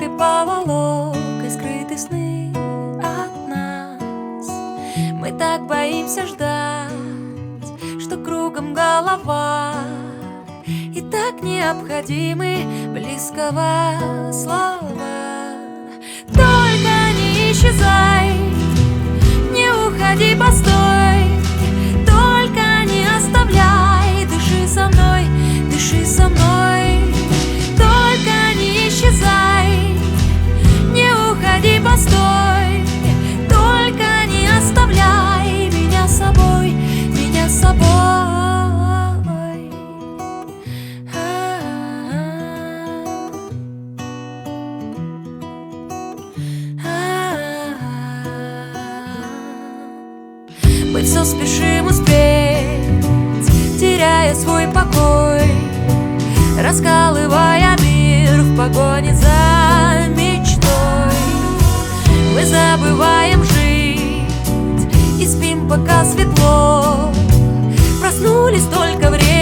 цепкой поволокой скрыты сны от нас. Мы так боимся ждать, что кругом голова, и так необходимы близкого слова. Только не исчезай, не уходи, постой, только не оставляй, дыши со мной, дыши со мной. Только не исчезай, не уходи, постой, только не оставляй меня с собой, меня с собой. Мы все спешим успеть, теряя свой покой, раскалывая мир в погоне за мечтой. Мы забываем жить и спим, пока светло. Проснулись только время